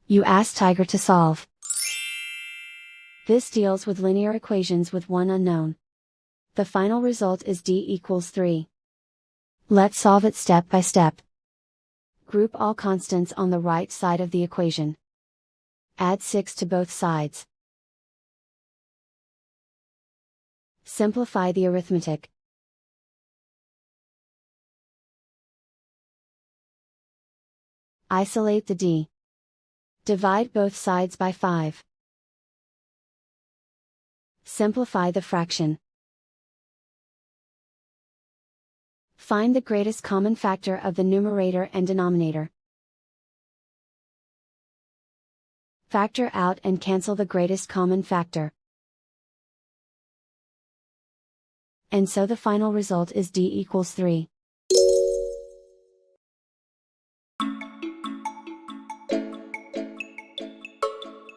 You ask Tiger to solve. This deals with linear equations with one unknown. The final result is d equals 3. Let's solve it step by step. Group all constants on the right side of the equation. Add 6 to both sides. Simplify the arithmetic. Isolate the d. Divide both sides by 5. Simplify the fraction. Find the greatest common factor of the numerator and denominator. Factor out and cancel the greatest common factor. And so the final result is d equals 3.